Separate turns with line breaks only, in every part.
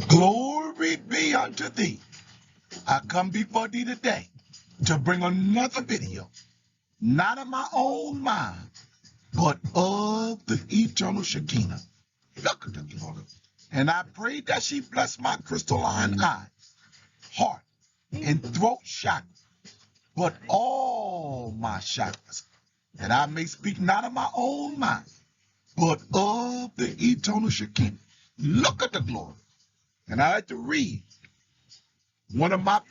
Glory be unto thee. I come before thee today to bring another video, not of my own mind, but of the eternal Shekinah. Look at the Lord. And I pray that she bless my crystalline eye, heart, and throat chakra, but all my chakras, that I may speak not of my own mind, but of the eternal Shekinah. Look at the glory. And I like to read one of my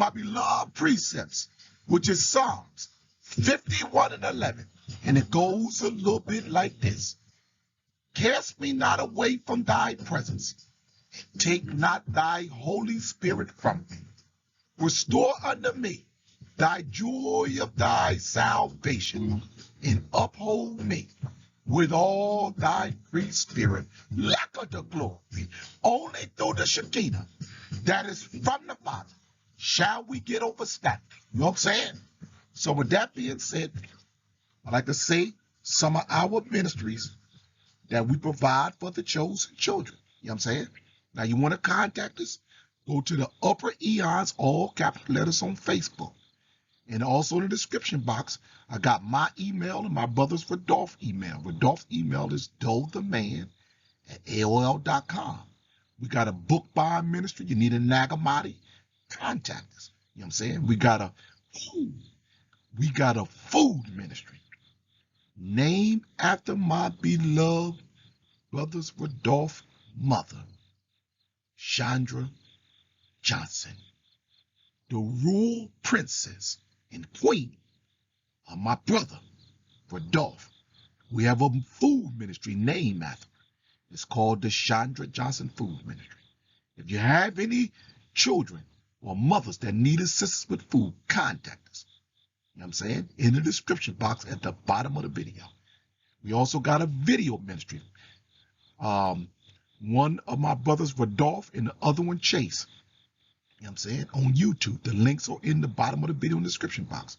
beloved precepts, which is Psalms 51:11. And it goes a little bit like this. Cast me not away from thy presence. Take not thy Holy Spirit from me. Restore unto me thy joy of thy salvation, and uphold me with all thy free spirit. Lack of the glory. Only through the Shekinah that is from the Father shall we get overstanding. You know what I'm saying? So with that being said, I'd like to say some of our ministries that we provide for the chosen children. You know what I'm saying? Now you want to contact us, go to the Upper Eons, all capital letters on Facebook. And also in the description box, I got my email and my brother's Rodolph email. Rodolph's email is dotheman@AOL.com. We got a book buying ministry. You need a Nagamati, contact us. You know what I'm saying? We got a food ministry named after my beloved brother's Rodolph mother, Chandra Johnson, the royal princess and queen of my brother Rodolph. We have a food ministry named after her. It's called the Chandra Johnson Food Ministry. If you have any children or mothers that need assistance with food, contact us. You know what I'm saying? In the description box at the bottom of the video. We also got a video ministry. One of my brothers, Rodolph, and the other one, Chase. You know what I'm saying? On YouTube. The links are in the bottom of the video in the description box.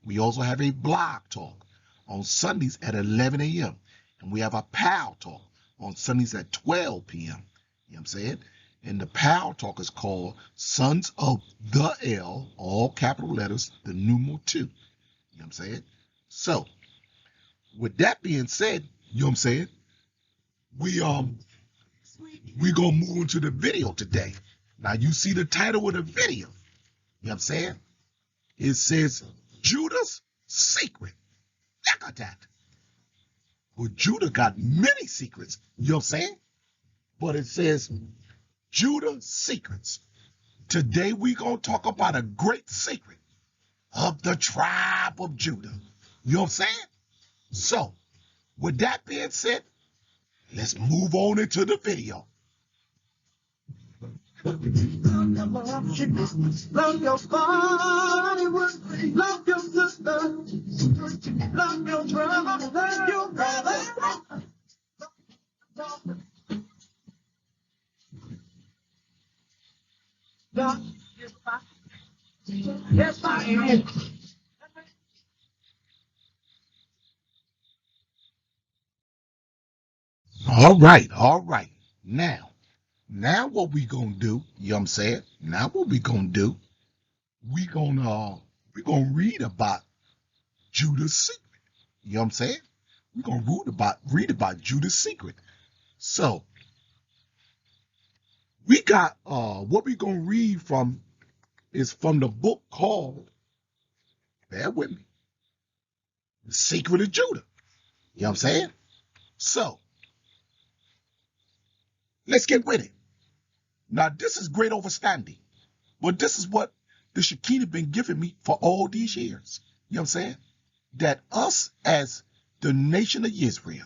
We also have a blog talk on Sundays at 11 a.m. And we have a PAL talk on Sundays at 12 p.m. You know what I'm saying? And the PAL talk is called Sons of the L, all capital letters, the numeral 2. You know what I'm saying? So, with that being said, you know what I'm saying? We're gonna move into the video today. Now you see the title of the video. You know what I'm saying? It says Judas Secret. Look at that. Well, Judah got many secrets. You know what I'm saying? But it says Judas Secrets. Today we're gonna talk about a great secret of the tribe of Judah. You know what I'm saying? So, with that being said, let's move on into the video. Love your body, love your sister, love your brother, love your brother. Yes, I am. All right. Now what we gonna do, you know what I'm saying? Now what we gonna do, we gonna read about Judas Secret. You know what I'm saying? We're gonna read about Judas Secret. So we got what we gonna read from is from the book called, bear with me, The Secret of Judah. You know what I'm saying? So let's get with it. Now this is great overstanding. But this is what the Shekinah been giving me for all these years. You know what I'm saying? That us as the nation of Israel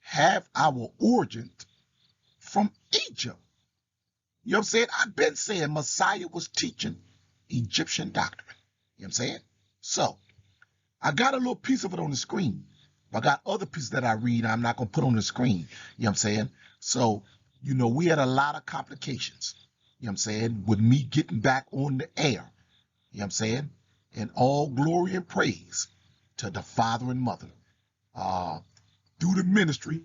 have our origin from Egypt. You know what I'm saying? I've been saying Messiah was teaching Egyptian doctrine. You know what I'm saying? So I got a little piece of it on the screen. I got other pieces that I read I'm not going to put on the screen. You know what I'm saying? So, we had a lot of complications. You know what I'm saying? With me getting back on the air. You know what I'm saying? And all glory and praise to the father and mother. Through the ministry,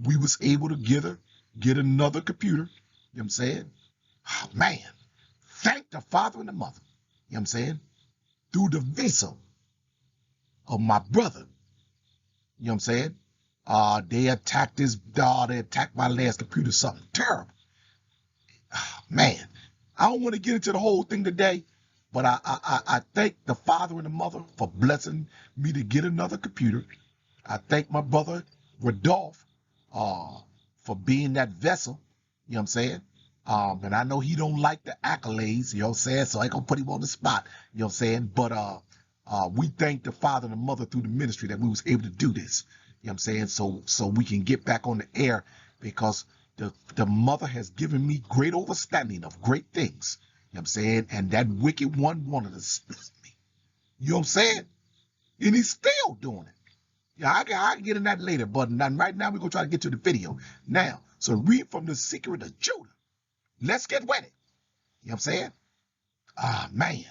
we was able to get another computer. You know what I'm saying? Oh, man, thank the father and the mother. You know what I'm saying? Through the visa of my brother. You know what I'm saying? They attacked they attacked my last computer, something terrible. Man, I don't want to get into the whole thing today, but I thank the father and the mother for blessing me to get another computer. I thank my brother Rodolph for being that vessel. You know what I'm saying? And I know he don't like the accolades, you know what I'm saying? So I ain't gonna put him on the spot, you know what I'm saying? But we thank the father and the mother through the ministry that we was able to do this. You know what I'm saying? So we can get back on the air because the mother has given me great understanding of great things. You know what I'm saying? And that wicked one wanted to split me. You know what I'm saying? And he's still doing it. Yeah, I can get in that later, but right now we're going to try to get to the video. Now, so read from the Secret of Judah. Let's get with it. You know what I'm saying? Man.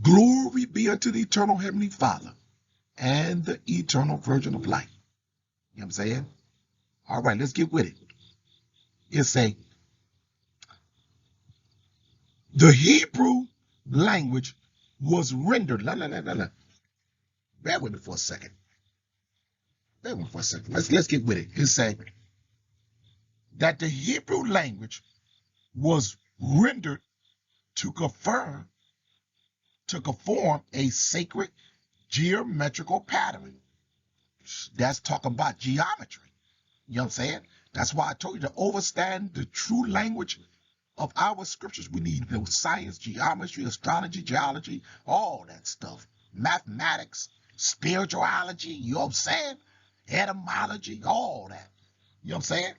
Glory be unto the eternal heavenly Father and the eternal Virgin of life. You know what I'm saying? All right, let's get with it. It's the Hebrew language was rendered. Bear with me for a second. Let's get with it. It's that the Hebrew language was rendered to conform a sacred geometrical pattern. That's talking about geometry. You know what I'm saying? That's why I told you to understand the true language of our scriptures. We need science, geometry, astrology, geology, all that stuff. Mathematics, spirituality, you know what I'm saying? Etymology, all that. You know what I'm saying?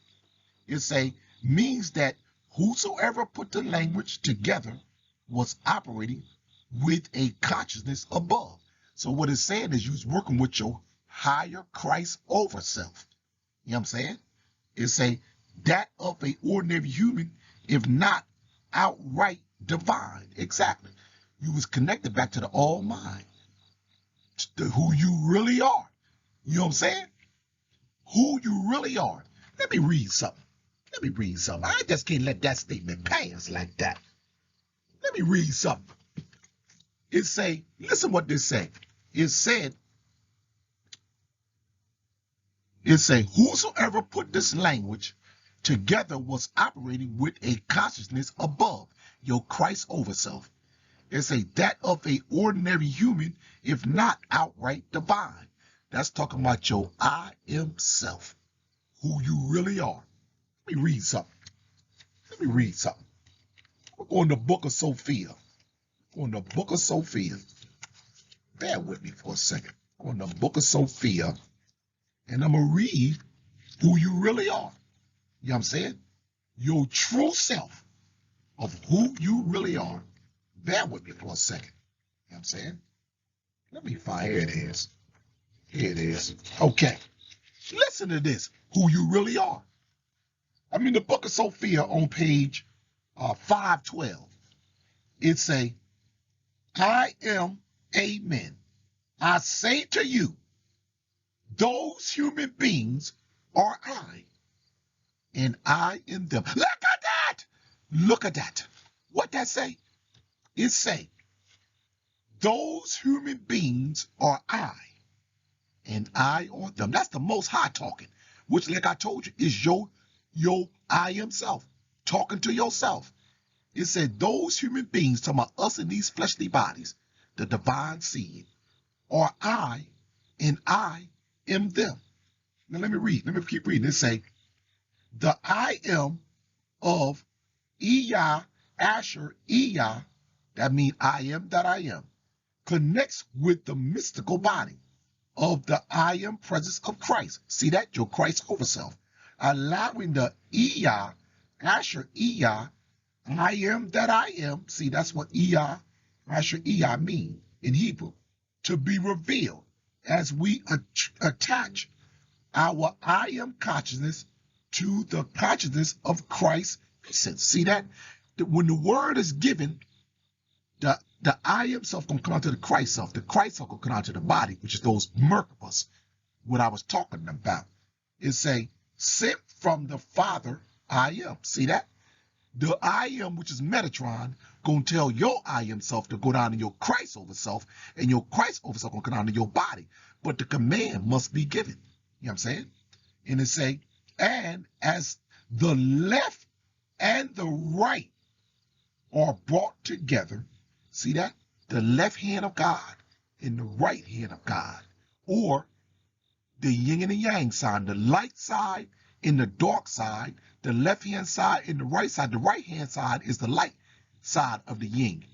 It means that whosoever put the language together was operating with a consciousness above. So what it's saying is you're working with your higher Christ over self. You know what I'm saying? It's that of a ordinary human, if not outright divine. Exactly. You was connected back to the all mind, to who you really are. You know what I'm saying? Who you really are. Let me read something. I just can't let that statement pass like that. Let me read something. Listen what this say. It said, whosoever put this language together was operating with a consciousness above your Christ over self. It that of a ordinary human, if not outright divine. That's talking about your I am self, who you really are. Let me read something. We're going to the book of Sophia. Bear with me for a second. On the book of Sophia, and I'm going to read who you really are. You know what I'm saying? Your true self of who you really are. Bear with me for a second. You know what I'm saying? Let me find, here it is. Okay. Listen to this, who you really are. I'm in the book of Sophia on page 512. It I am, amen. I say to you, those human beings are I, and I in them. Look at that. What that say? It those human beings are I, and I on them. That's the Most High talking, which, like I told you, is your I am self, talking to yourself. It said those human beings, talking about us in these fleshly bodies, the divine seed, are I, and I am them. Now let me keep reading. It the I am of Iyah, Asher, Iyah, that means I am that I am, connects with the mystical body of the I am presence of Christ. See that? Your Christ over self. Allowing the Iyah, Asher, Iyah, I am that I am. See, that's what Ei mean in Hebrew. To be revealed as we attach our I am consciousness to the consciousness of Christ's essence. See that? When the word is given, the I am self gonna come out to the Christ self. The Christ self gonna come out to the body, which is those Merkabahs, what I was talking about. It say, sent from the Father, I am. See that? The I am, which is Metatron, gonna tell your I am self to go down to your Christ over self, and your Christ over self gonna come down to your body. But the command must be given. You know what I'm saying? And it say, and as the left and the right are brought together, see that? The left hand of God and the right hand of God, or the yin and the yang side, the light side and the dark side, the left hand side and the right side. The right hand side is the light side of the yin,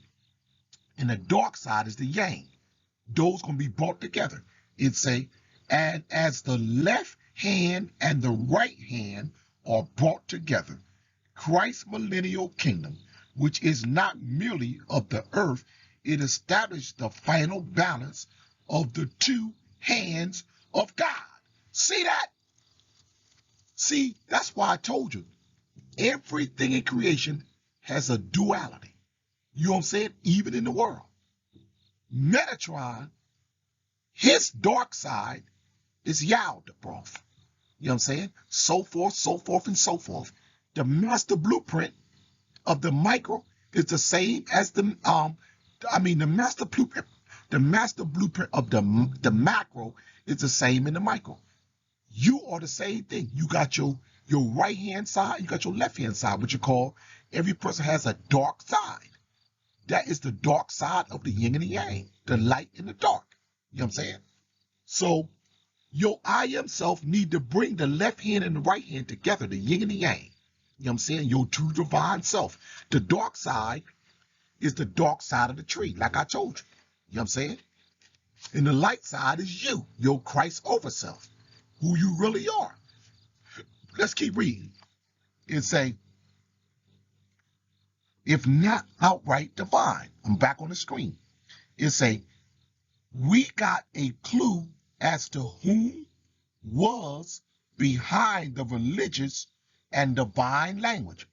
and the dark side is the yang. Those gonna be brought together. It say, and as the left hand and the right hand are brought together, Christ's millennial kingdom, which is not merely of the earth, it established the final balance of the two hands of God. See that? See, that's why I told you, everything in creation has a duality. You know what I'm saying? Even in the world. Metatron, his dark side is Yaldabaoth. You know what I'm saying? So forth, and so forth. The master blueprint of the micro is the same as the master blueprint. The master blueprint of the macro is the same in the micro. You are the same thing. You got your right hand side, you got your left hand side, which you call, every person has a dark side. That is the dark side of the yin and the yang, the light and the dark. You know what I'm saying? So your I am self need to bring the left hand and the right hand together, the yin and the yang. You know what I'm saying? Your true divine self. The dark side is the dark side of the tree, like I told you. You know what I'm saying? And the light side is you, your Christ over self, who you really are. Let's keep reading. It say, if not outright divine. I'm back on the screen. It say, we got a clue as to whom was behind the religious and divine language.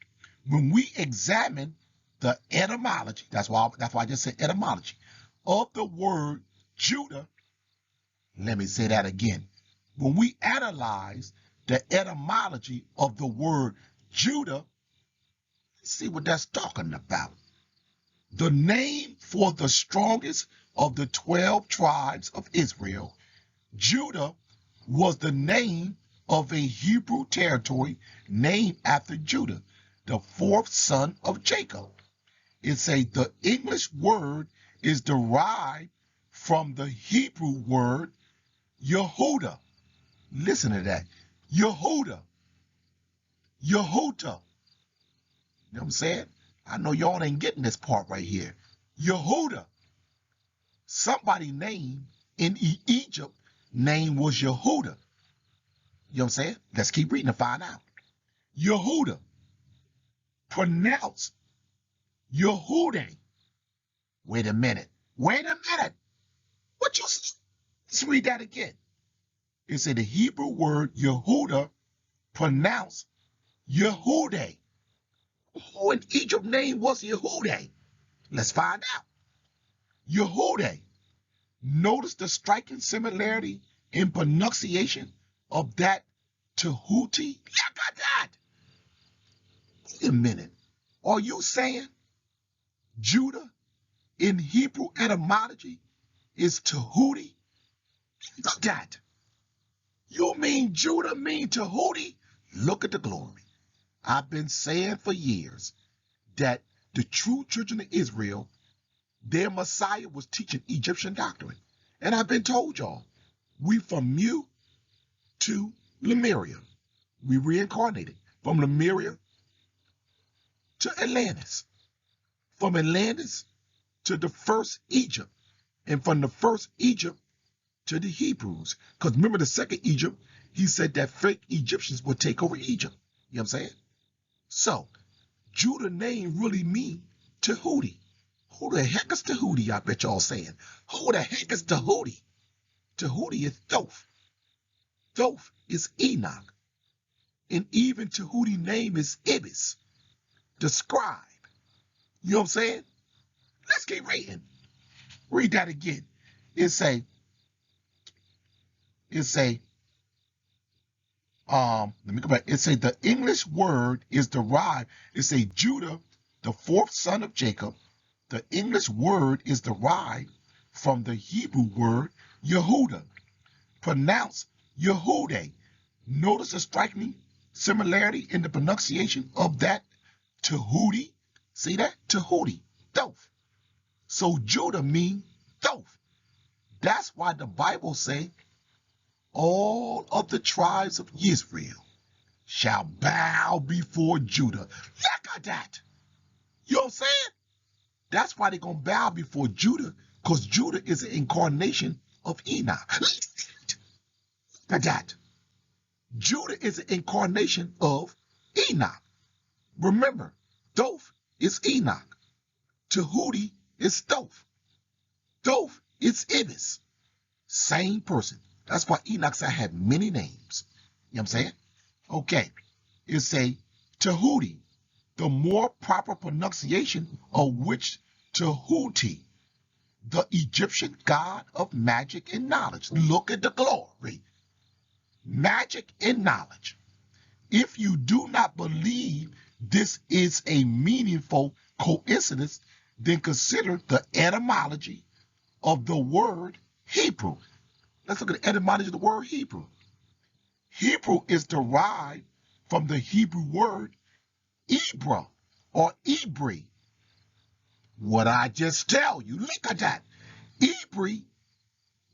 When we examine the etymology, that's why I just said etymology, of the word Judah, let me say that again. When we analyze the etymology of the word Judah, see what that's talking about. The name for the strongest of the 12 tribes of Israel, Judah was the name of a Hebrew territory named after Judah, the fourth son of Jacob. It's the English word is derived from the Hebrew word Yehuda. Listen to that. Yehuda. Yehuda. You know what I'm saying? I know y'all ain't getting this part right here. Yehuda. Somebody named in Egypt, name was Yehuda. You know what I'm saying? Let's keep reading to find out. Yehuda. Pronounced Yehuda. Wait a minute. What you say? Let's read that again. It said the Hebrew word Yehuda pronounced Yehuda. Who in Egypt name was Yehuda? Let's find out. Yehuda. Notice the striking similarity in pronunciation of that Tehuti. Yeah, I got that. Wait a minute. Are you saying Judah in Hebrew etymology is Tehuti? Look at that. You mean Judah mean Tehuti? Look at the glory. I've been saying for years that the true children of Israel, their Messiah was teaching Egyptian doctrine. And I've been told y'all, we from Mu to Lemuria. We reincarnated from Lemuria to Atlantis. From Atlantis to the first Egypt. And from the first Egypt to the Hebrews. Because remember the second Egypt, he said that fake Egyptians would take over Egypt. You know what I'm saying? So, Judah name really mean Tahuti. Who the heck is Tahuti? I bet y'all saying. Who the heck is Tahuti? Tahuti is Thoth. Thoth is Enoch. And even Tahuti name is Ibis, the scribe. You know what I'm saying? Let's keep reading. Read that again. It say, let me go back. It say the English word is derived. It say Judah, the fourth son of Jacob. The English word is derived from the Hebrew word Yehuda, pronounced Yehude. Notice a striking similarity in the pronunciation of that Tahuti. See that? Tahuti, Thoth. So Judah means Thoth. That's why the Bible say all of the tribes of Israel shall bow before Judah. Look at that. You know what I'm saying? That's why they're going to bow before Judah, because Judah is an incarnation of Enoch. Look at that. Judah is an incarnation of Enoch. Remember, Thoth is Enoch. Tahuti is Thoth. Thoth is Ibis. Same person. That's why Enoch said I had many names. You know what I'm saying? Okay. It's a Tahuti, the more proper pronunciation of which Tahuti, the Egyptian god of magic and knowledge. Look at the glory. Magic and knowledge. If you do not believe this is a meaningful coincidence, then consider the etymology of the word Hebrew. Let's look at the etymology of the word Hebrew. Hebrew is derived from the Hebrew word Ebra or Ebri. What I just tell you, look at that. Ebri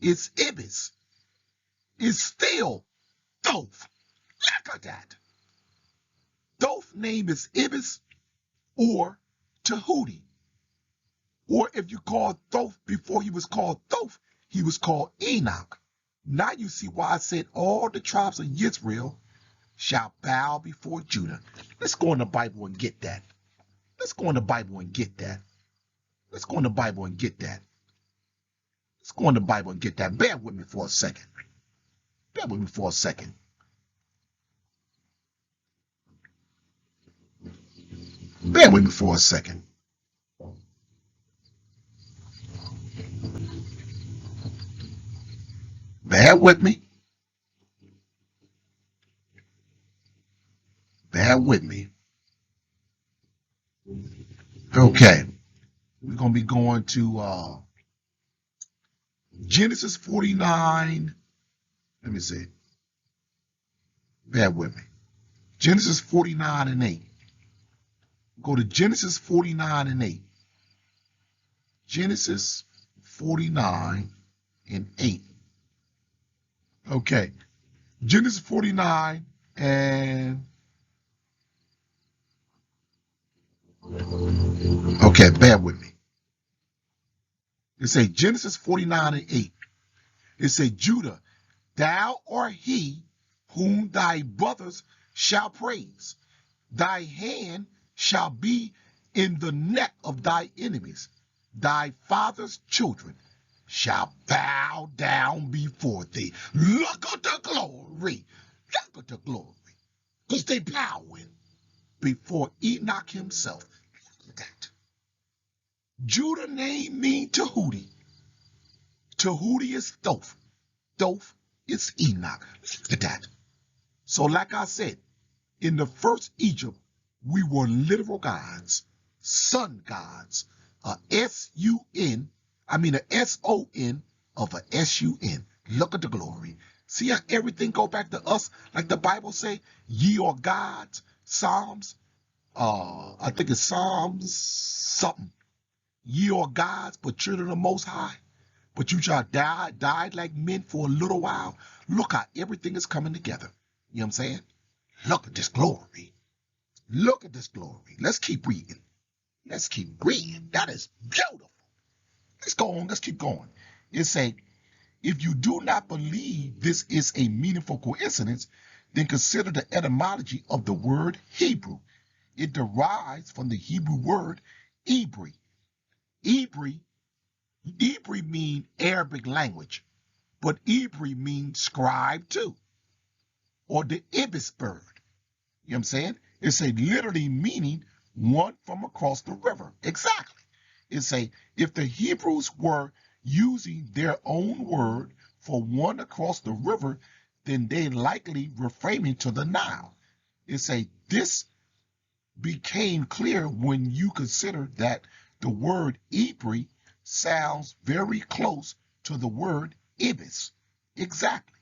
is Ibis. It's still Thoth. Look at that. Thoth name is Ibis or Tahuti. Or if you call Thoth before he was called Thoth, he was called Enoch. Now you see why I said all the tribes of Israel shall bow before Judah. Let's go in the Bible and get that. Let's go in the Bible and get that. Let's go in the Bible and get that. Let's go in the Bible and get that. Bear with me for a second. Bear with me for a second. Bear with me for a second. Bear with me. Bear with me. Okay. We're going to be going to Genesis 49. Let me see. Bear with me. Genesis 49 and 8. Go to Genesis 49 and 8. Genesis 49 and 8. Okay. Genesis 49 and... Okay, bear with me. It say Genesis 49 and 8. It say, Judah, thou art he whom thy brothers shall praise. Thy hand shall be in the neck of thy enemies. Thy father's children shall bow down before thee. Look at the glory. Look at the glory. Because they bowing before Enoch himself. Look at that. Judah name mean Tahuti. Tahuti is Thoth. Thoth is Enoch. Look at that. So like I said, in the first Egypt, we were literal gods, sun gods, a S-U-N, a S-O-N of a S-U-N. Look at the glory. See how everything go back to us, like the Bible say, ye are gods, Psalms, I think it's Psalms something. Ye are gods, but children of the Most High. But you shall die like men for a little while. Look how everything is coming together. You know what I'm saying? Look at this glory. Look at this glory. Let's keep reading. Let's keep reading. That is beautiful. Let's go on. Let's keep going. It say, if you do not believe this is a meaningful coincidence, then consider the etymology of the word Hebrew. It derives from the Hebrew word Ibri. Ibri, Ibri means Arabic language, but Ibri means scribe too, or the ibis bird. You know what I'm saying? It's a literally meaning one from across the river. Exactly. It's a, if the Hebrews were using their own word for one across the river, then they likely referring to the Nile. It's a, this became clear when you consider that the word Ibri sounds very close to the word ibis. Exactly.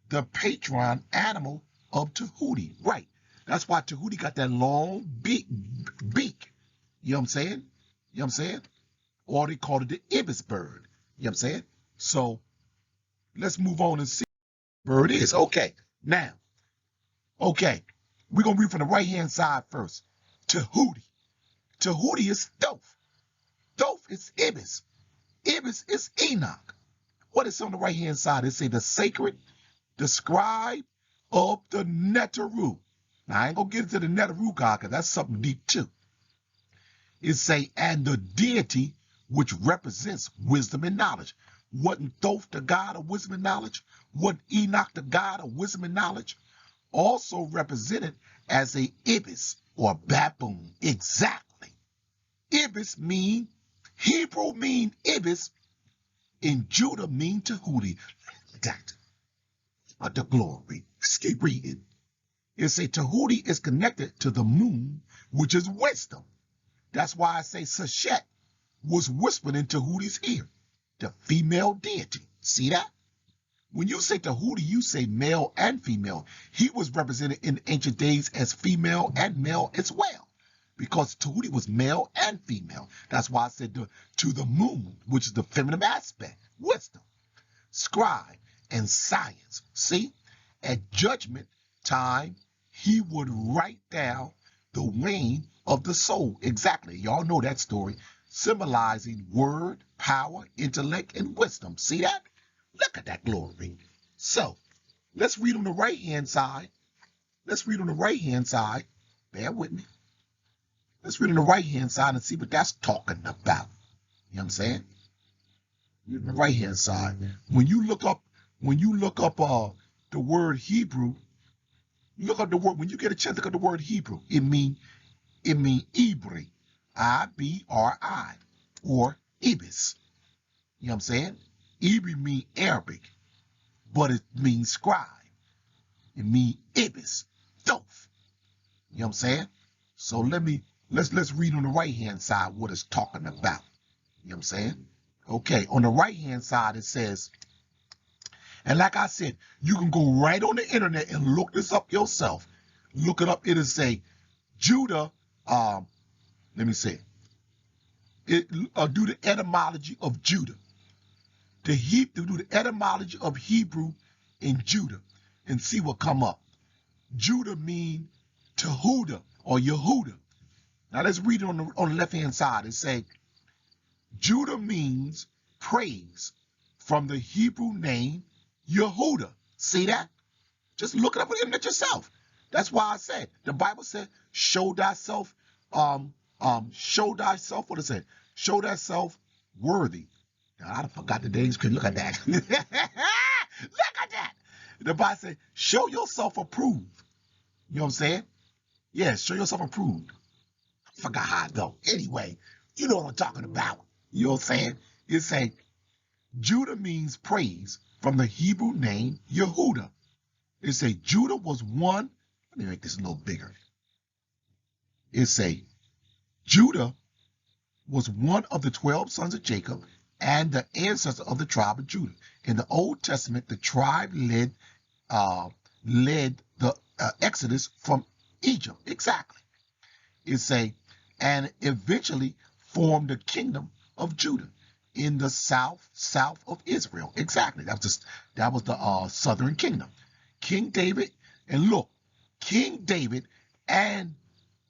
The patron animal of Tahuti. Right. That's why Tahuti got that long beak. You know what I'm saying? You know what I'm saying? Or they called it the ibis bird. You know what I'm saying? So let's move on and see what the bird is. Okay. Now, okay. We're going to read from the right-hand side first. Tahuti. Tahuti is Thoth. Thoth is ibis. Ibis is Enoch. What is on the right-hand side? It say the sacred, the scribe of the Neteru. Now, I ain't going to get into the Neteru God because that's something deep too. It say, and the deity which represents wisdom and knowledge. Wasn't Thoth the god of wisdom and knowledge? Wasn't Enoch the god of wisdom and knowledge? Also represented as a ibis or baboon. Exactly. Ibis mean, Hebrew mean ibis, and Judah mean Tahuti. That, the glory. Let's keep reading. It say Tahuti is connected to the moon, which is wisdom. That's why I say Sachet was whispered in Tahuti's ear, the female deity. See that? When you say Tahuti, you say male and female. He was represented in ancient days as female and male as well, because Tahuti was male and female. That's why I said to the moon, which is the feminine aspect, wisdom, scribe, and science. See? At judgment time, he would write down the weighing of the soul. Exactly. Y'all know that story, symbolizing word, power, intellect, and wisdom. See that? Look at that glory. So, let's read on the right-hand side. Let's read on the right-hand side. Bear with me. Let's read on the right-hand side and see what that's talking about. You know what I'm saying? Read on the right-hand side. When you look up the word Hebrew, look up the word, when you get a chance to look up the word Hebrew, it mean Ibri, I-B-R-I, or Ibis. You know what I'm saying? Ibri mean Arabic, but it means scribe. It means Ibis, Thoth. You know what I'm saying? So let's read on the right-hand side what it's talking about. You know what I'm saying? Okay, on the right-hand side it says, and like I said, you can go right on the internet and look this up yourself. Look it up. It'll say Judah, let me say it, do the etymology of Judah. Do the etymology of Hebrew in Judah and see what come up. Judah mean Tehuda or Yehuda. Now let's read it on the left-hand side. It say Judah means praise from the Hebrew name Yehuda. See that? Just look it up on the internet yourself. That's why I said the Bible said, show thyself, show thyself, what it say? Show thyself worthy. Now, I forgot the names. Look at that. Look at that. The Bible said, show yourself approved. You know what I'm saying? Yeah, show yourself approved. I forgot how it go. Anyway, you know what I'm talking about. You know what I'm saying? It say, Judah means praise from the Hebrew name Yehuda. It say Judah was one. Let me make this a little bigger. It say Judah was one of the 12 sons of Jacob and the ancestor of the tribe of Judah. In the Old Testament, the tribe led the Exodus from Egypt. Exactly. It say, and eventually formed the kingdom of Judah in the south of Israel. Exactly. That was the southern kingdom. King David, and look, King David and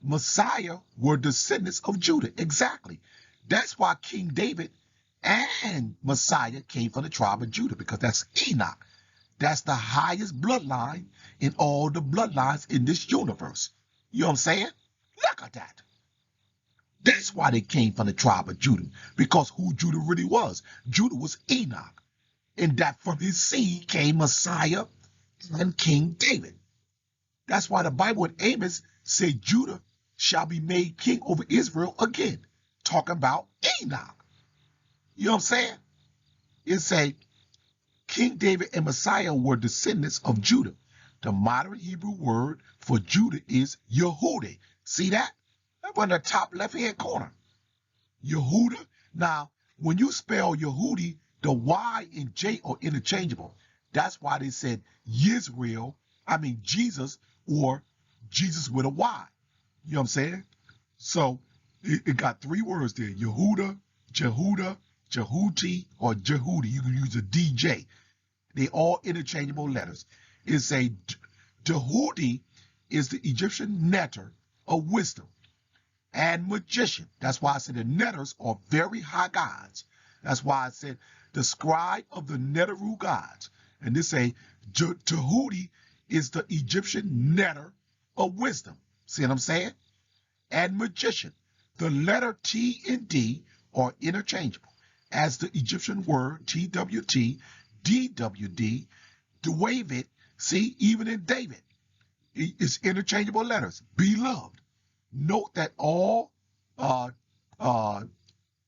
Messiah were descendants of Judah. Exactly. That's why King David and Messiah came from the tribe of Judah, because that's Enoch. That's the highest bloodline in all the bloodlines in this universe. You know what I'm saying? Look at that. That's why they came from the tribe of Judah, because who Judah really was. Judah was Enoch, and that from his seed came Messiah and King David. That's why the Bible in Amos say Judah shall be made king over Israel again, talking about Enoch. You know what I'm saying? It say King David and Messiah were descendants of Judah. The modern Hebrew word for Judah is Yehudi. See that? Up on the top left-hand corner. Yehuda. Now, when you spell Yehudi, the Y and J are interchangeable. That's why they said Yisrael, Jesus, or Jesus with a Y. You know what I'm saying? So it got three words there: Yehuda, Jehuda, Jehuti, or Jehudi. You can use a DJ. They all interchangeable letters. It's a Jehudi is the Egyptian netter of wisdom and magician. That's why I said the netters are very high gods. That's why I said the scribe of the Netteru gods. And this say Jehudi is the Egyptian netter of wisdom. See what I'm saying? And magician. The letter T and D are interchangeable, as the Egyptian word TWT, DWD, David. See, even in David, it's interchangeable letters. Beloved. Note that all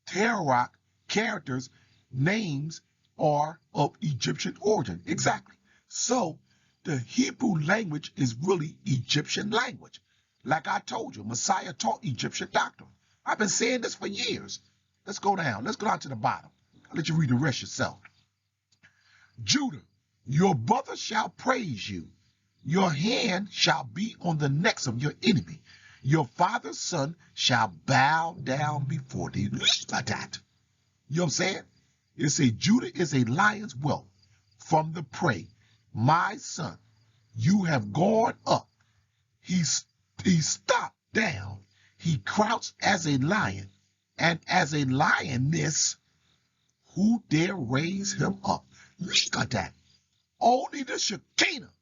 Terach characters' names are of Egyptian origin. Exactly. So the Hebrew language is really Egyptian language. Like I told you, Messiah taught Egyptian doctrine. I've been saying this for years. Let's go down. Let's go down to the bottom. I'll let you read the rest yourself. Judah, your brother shall praise you. Your hand shall be on the necks of your enemy. Your father's son shall bow down before thee. Like that. You know what I'm saying? It says Judah is a lion's whelp from the prey. My son, you have gone up. He stopped down. He crouched as a lion, and as a lioness, who dare raise him up? Look at that. Only the Shekinah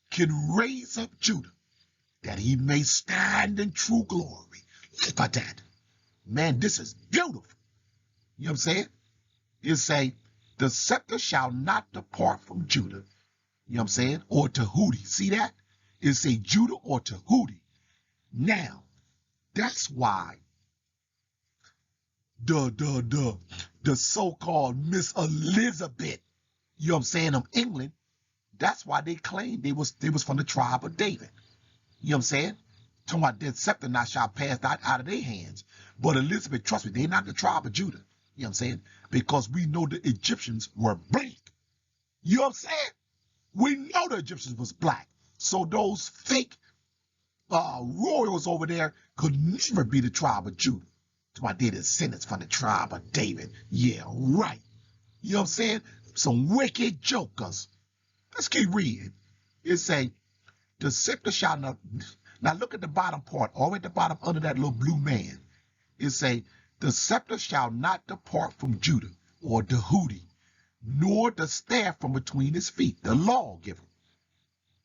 can raise up Judah, that he may stand in true glory. Look at that. Man, this is beautiful. You know what I'm saying? It say, the scepter shall not depart from Judah. You know what I'm saying? Or Tehudi. See that? It say Judah or Tehudi. Now, that's why the so-called Miss Elizabeth, you know what I'm saying, of England, that's why they claimed they was from the tribe of David. You know what I'm saying? Talking about that scepter not shall pass out of their hands. But Elizabeth, trust me, they're not the tribe of Judah. You know what I'm saying? Because we know the Egyptians were black. You know what I'm saying? We know the Egyptians was black. So those fake royals over there could never be the tribe of Judah. That's why they're descendants from the tribe of David. Yeah, right. You know what I'm saying? Some wicked jokers. Let's keep reading. It say, the scepter shall not. Now look at the bottom part, all at the bottom under that little blue man. It say, the scepter shall not depart from Judah, or Dehudi, nor the staff from between his feet, the lawgiver,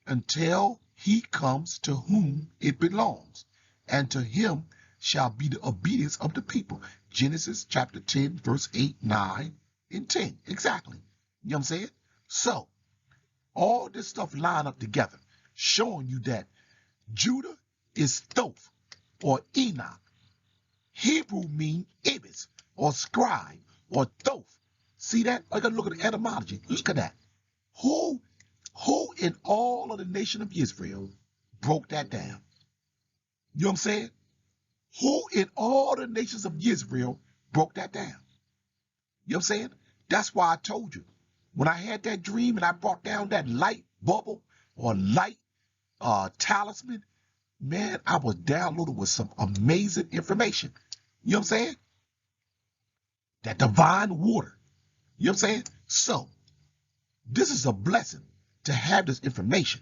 until he comes to whom it belongs, and to him shall be the obedience of the people. Genesis chapter 10, verse 8, 9, and 10. Exactly. You know what I'm saying? So, all this stuff line up together, showing you that Judah is Thoth, or Enoch. Hebrew mean Ibis, or scribe, or Thoth. See that? I gotta look at the etymology. Look at that. Who in all of the nation of Israel broke that down? You know what I'm saying? Who in all the nations of Israel broke that down? You know what I'm saying? That's why I told you. When I had that dream and I brought down that light bubble or light talisman, man, I was downloaded with some amazing information. You know what I'm saying? That divine water. You know what I'm saying? So, this is a blessing to have this information.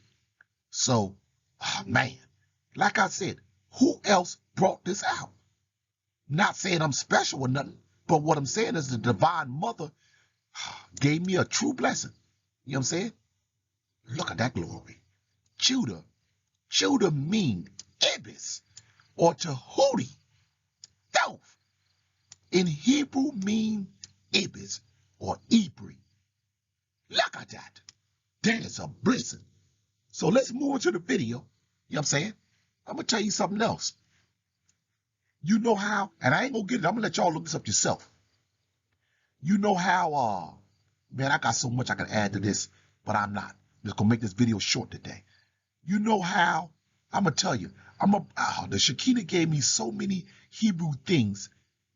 So, man, like I said, who else brought this out? Not saying I'm special or nothing, but what I'm saying is the divine mother gave me a true blessing. You know what I'm saying? Look at that glory. Judah mean Ibis, or Tahuti. Thoth in Hebrew mean Ibis or Ibri. Look at that. That is a blessing. So let's move into the video. You know what I'm saying? I'm going to tell you something else. You know how, and I ain't going to get it. I'm going to let y'all look this up yourself. You know how, man, I got so much I can add to this, but I'm not. I'm just going to make this video short today. You know how, I'm going to tell you, the Shekinah gave me so many Hebrew things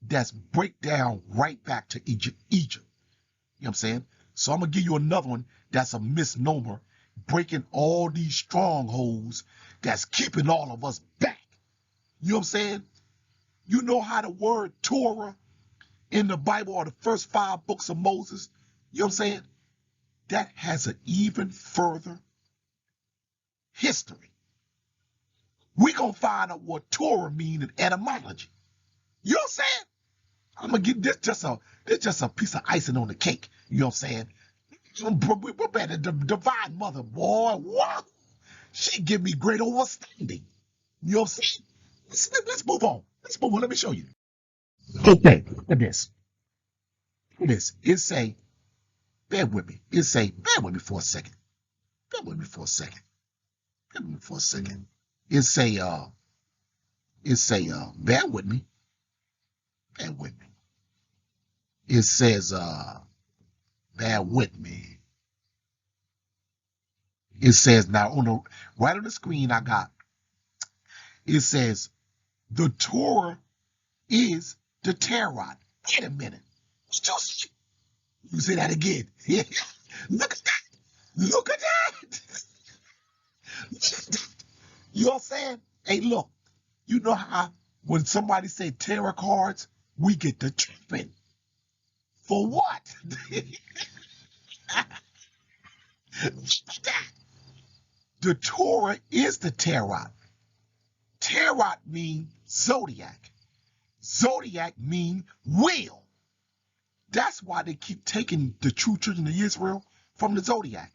that's break down right back to Egypt. You know what I'm saying? So I'm going to give you another one that's a misnomer, breaking all these strongholds that's keeping all of us back. You know what I'm saying? You know how the word Torah in the Bible are the first 5 books of Moses? You know what I'm saying? That has an even further history. We're going to find out what Torah means in etymology. You know what I'm saying? I'm going to give this just a piece of icing on the cake. You know what I'm saying? We're better. The divine mother, boy, wow. She give me great understanding. You know what I'm saying? Let's move on. Let's move on. Let me show you. Okay, look at this. Look at this. It say, bear with me. It say, bear with me for a second. Bear with me for a second. Bear with me for a second. It say, bear with me. Bear with me. It says, bear with me. It says now right on the screen I got. It says the Torah is the Tarot. Wait a minute. You say that again. Yeah. Look at that. Look at that. You know what I'm saying? Hey, look. You know how when somebody say tarot cards, we get the tripping. For what? The Torah is the Tarot. Tarot means zodiac. Zodiac means will. That's why they keep taking the true children of Israel from the zodiac.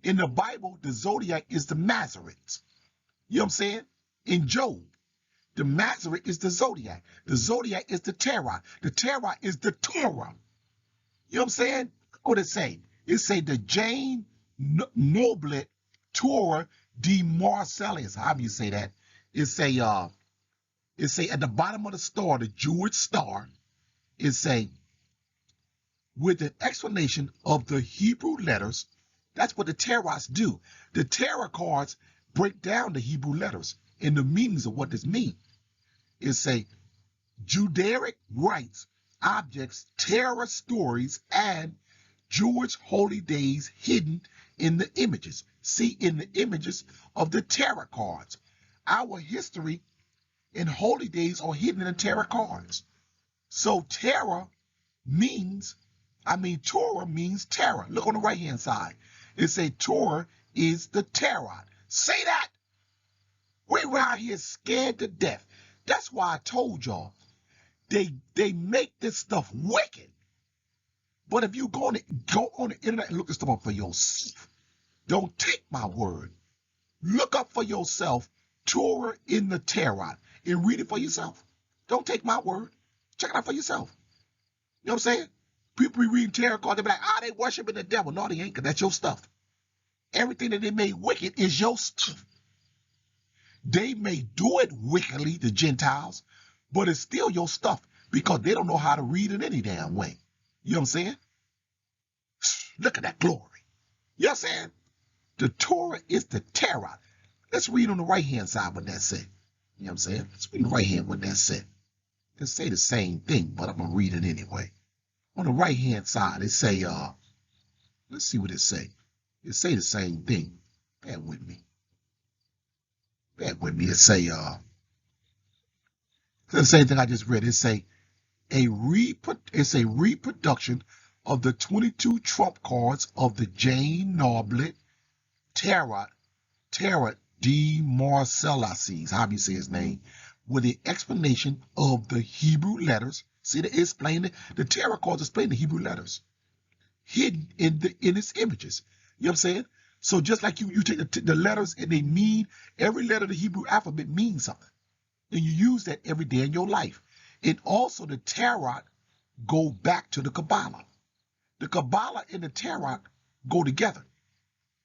In the Bible, the zodiac is the Masoretes. You know what I'm saying? In Job, the Masoret is the zodiac. The zodiac is the Tarot. The Tarot is the Torah. You know what I'm saying? What it say? It say the Jane Noblet Torah de Marcellius. How do you say that? It say at the bottom of the star, the Jewish star, it say with an explanation of the Hebrew letters. That's what the tarots do. The tarot cards break down the Hebrew letters and the meanings of what this means. It say Judaic rites, objects, terror stories, and Jewish holy days hidden in the images. See, in the images of the tarot cards. Our history and holy days are hidden in the tarot cards. So Torah means terror. Look on the right-hand side. It say Torah is the tarot. Say that. We're out here scared to death. That's why I told y'all they make this stuff wicked. But if you go on the internet and look this stuff up for yourself, don't take my word. Look up for yourself Torah in the Tarot and read it for yourself. Don't take my word. Check it out for yourself. You know what I'm saying? People be reading tarot cards, they be like, they worshiping the devil. No, they ain't, because that's your stuff. Everything that they made wicked is your stuff. They may do it wickedly, the Gentiles, but it's still your stuff because they don't know how to read in any damn way. You know what I'm saying? Look at that glory. You know what I'm saying? The Torah is the Tarot. Let's read on the right-hand side what that said. You know what I'm saying? Let's read on the right-hand what that said. They say the same thing, but I'm going to read it anyway. On the right-hand side, it say, let's see what it say. It say the same thing. Bear with me. Bear with me. It say, the same thing I just read. It say, it's a reproduction of the 22 trump cards of the Jane Noblet Tarot de Marcellius, how do you say his name, with the explanation of the Hebrew letters. See, they explain it. The tarot cards explain the Hebrew letters hidden in its images. You know what I'm saying? So just like you take the letters and they mean, every letter of the Hebrew alphabet means something. And you use that every day in your life. And also the tarot go back to the Kabbalah. The Kabbalah and the tarot go together.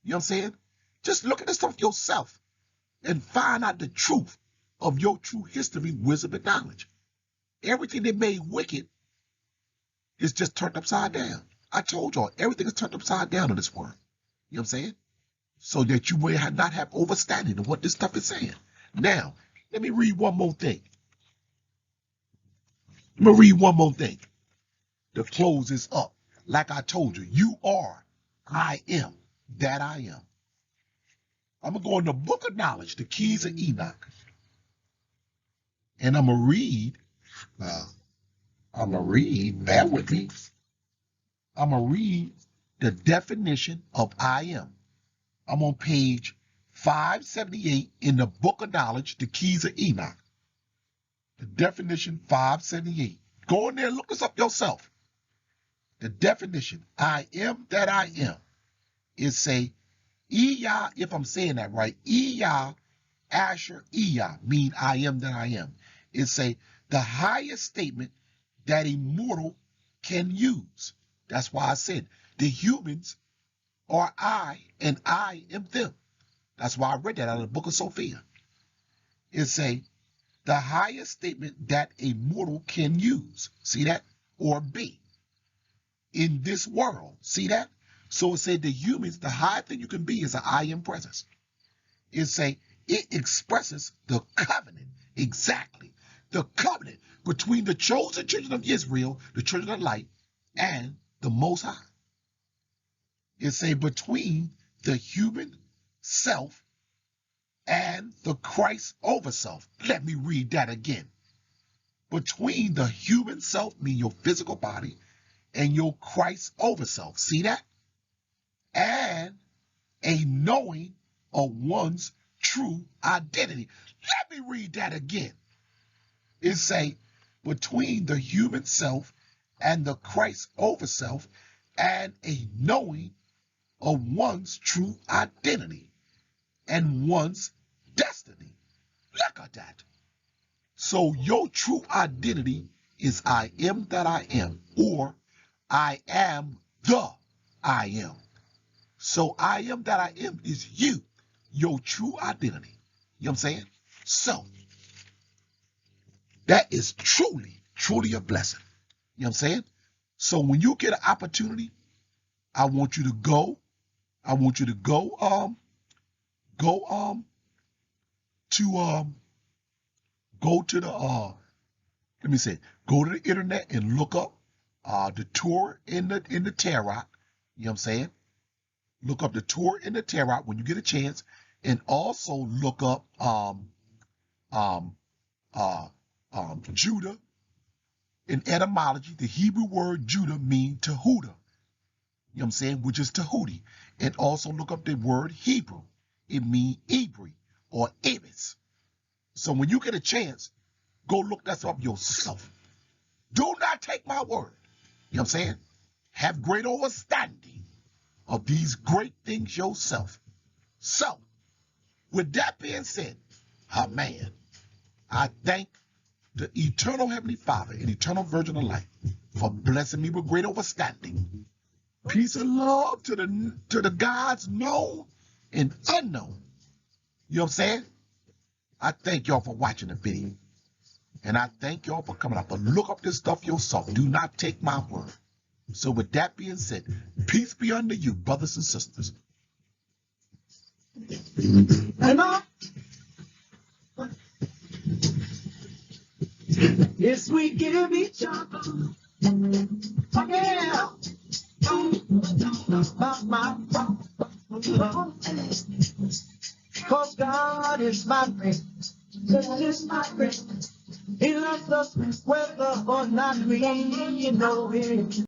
You know what I'm saying? Just look at this stuff yourself and find out the truth of your true history, wisdom, and knowledge. Everything they made wicked is just turned upside down. I told y'all, everything is turned upside down in this world. You know what I'm saying? So that you may not have understanding of what this stuff is saying. Now, let me read one more thing. The close is up. Like I told you, you are, I am, that I am. I'm going to go in the book of knowledge, the keys of Enoch. And I'm going to read, bear with me. I'm going to read the definition of I am. I'm on page 578 in the book of knowledge, the keys of Enoch. The definition 578. Go in there and look this up yourself. The definition, I am that I am, is say, Iya, if I'm saying that right, Iya, Asher, Iya, mean I am that I am. It say the highest statement that a mortal can use. That's why I said the humans are I and I am them. That's why I read that out of the book of Sophia. It say the highest statement that a mortal can use. See that? Or be. In this world. See that? So it said the humans, the highest thing you can be is an I am presence. It say it expresses the covenant. Exactly. The covenant between the chosen children of Israel, the children of light, and the Most High. It say between the human self and the Christ over self. Let me read that again. Between the human self, meaning your physical body, and your Christ over self. See that? And a knowing of one's true identity. Let me read that again. It say between the human self and the Christ over self, and a knowing of one's true identity and one's destiny. Look at that. So your true identity is I am that I am, or I am the I am. So I am that I am is you, your true identity. You know what I'm saying? So that is truly, truly a blessing. You know what I'm saying? So when you get an opportunity, I want you to go to the go to the internet and look up the tour in the tarot. You know what I'm saying? Look up the tour in the tarot when you get a chance, and also look up Judah in etymology. The Hebrew word Judah means Tehuda. You know what I'm saying? Which is Tahuti. And also look up the word Hebrew. It means Ibri or Ibis. So when you get a chance, go look that up yourself. Do not take my word. You know what I'm saying? Have great understanding of these great things yourself. So, with that being said, man, I thank the eternal Heavenly Father and eternal Virgin of Life for blessing me with great understanding. Peace and love to the gods known and unknown. You know what I'm saying? I thank y'all for watching the video. And I thank y'all for coming up. But look up this stuff yourself. Do not take my word. So with that being said, peace be unto you, brothers and sisters.
Yes, we give each other. Yeah. Cause God is my friend. God is my friend. He loves us whether or not we know it.